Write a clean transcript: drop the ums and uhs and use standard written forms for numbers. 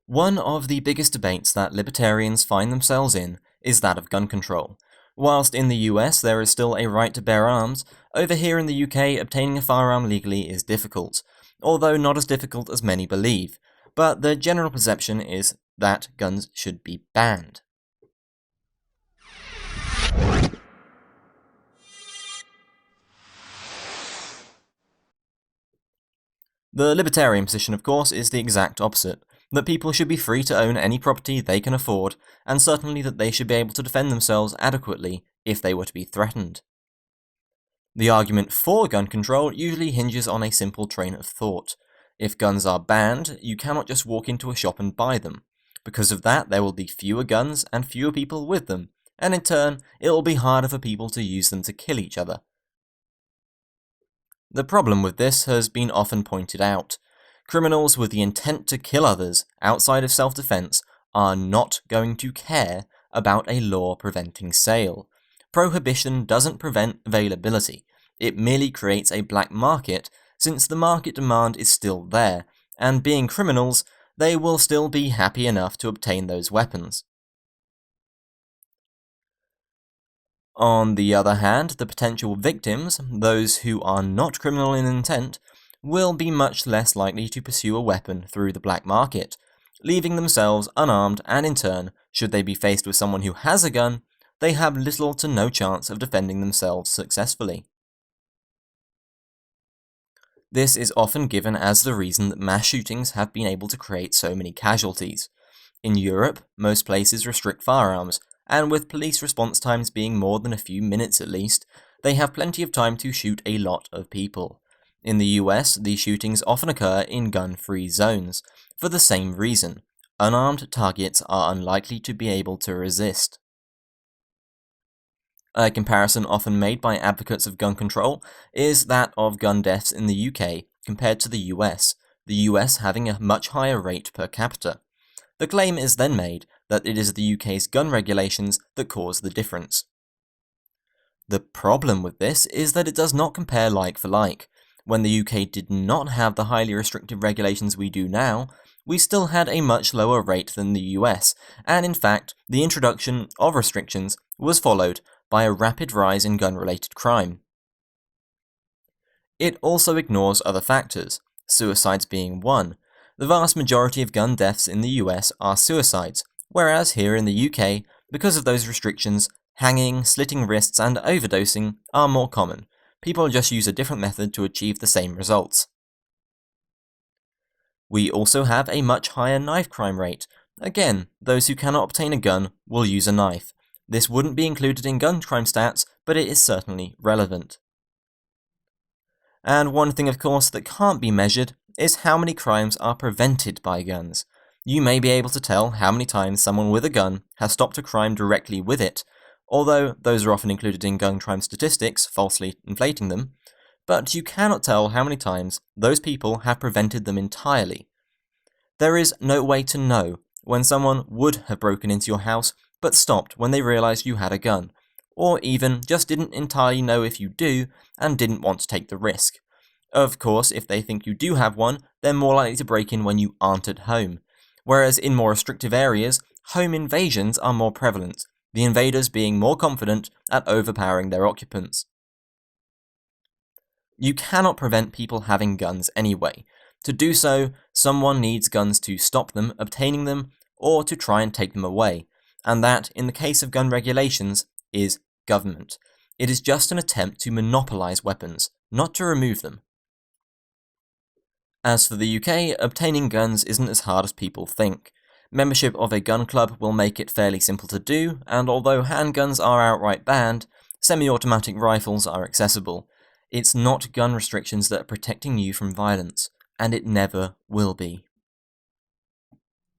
One of the biggest debates that libertarians find themselves in is that of gun control. Whilst in the US there is still a right to bear arms, over here in the UK obtaining a firearm legally is difficult, although not as difficult as many believe, but the general perception is that guns should be banned. The libertarian position, of course, is the exact opposite, that people should be free to own any property they can afford, and certainly that they should be able to defend themselves adequately if they were to be threatened. The argument for gun control usually hinges on a simple train of thought. If guns are banned, you cannot just walk into a shop and buy them. Because of that, there will be fewer guns and fewer people with them, and in turn, it will be harder for people to use them to kill each other. The problem with this has been often pointed out. Criminals with the intent to kill others outside of self-defense are not going to care about a law preventing sale. Prohibition doesn't prevent availability, it merely creates a black market, since the market demand is still there, and being criminals, they will still be happy enough to obtain those weapons. On the other hand, the potential victims, those who are not criminal in intent, will be much less likely to pursue a weapon through the black market, leaving themselves unarmed, and in turn, should they be faced with someone who has a gun, they have little to no chance of defending themselves successfully. This is often given as the reason that mass shootings have been able to create so many casualties. In Europe, most places restrict firearms, and with police response times being more than a few minutes at least, they have plenty of time to shoot a lot of people. In the US, these shootings often occur in gun-free zones, for the same reason. Unarmed targets are unlikely to be able to resist. A comparison often made by advocates of gun control is that of gun deaths in the UK compared to the the US having a much higher rate per capita. The claim is then made that it is the UK's gun regulations that cause the difference. The problem with this is that it does not compare like for like. When the UK did not have the highly restrictive regulations we do now, we still had a much lower rate than the US, and in fact, the introduction of restrictions was followed by a rapid rise in gun-related crime. It also ignores other factors, suicides being one. The vast majority of gun deaths in the US are suicides, whereas here in the UK, because of those restrictions, hanging, slitting wrists, and overdosing are more common. People just use a different method to achieve the same results. We also have a much higher knife crime rate. Again, those who cannot obtain a gun will use a knife. This wouldn't be included in gun crime stats, but it is certainly relevant. And one thing, of course, that can't be measured is how many crimes are prevented by guns. You may be able to tell how many times someone with a gun has stopped a crime directly with it, although those are often included in gun crime statistics, falsely inflating them, but you cannot tell how many times those people have prevented them entirely. There is no way to know when someone would have broken into your house but stopped when they realised you had a gun, or even just didn't entirely know if you do and didn't want to take the risk. Of course, if they think you do have one, they're more likely to break in when you aren't at home, whereas in more restrictive areas, home invasions are more prevalent, the invaders being more confident at overpowering their occupants. You cannot prevent people having guns anyway. To do so, someone needs guns to stop them obtaining them, or to try and take them away, and that, in the case of gun regulations, is government. It is just an attempt to monopolise weapons, not to remove them. As for the UK, obtaining guns isn't as hard as people think. Membership of a gun club will make it fairly simple to do, and although handguns are outright banned, semi-automatic rifles are accessible. It's not gun restrictions that are protecting you from violence, and it never will be.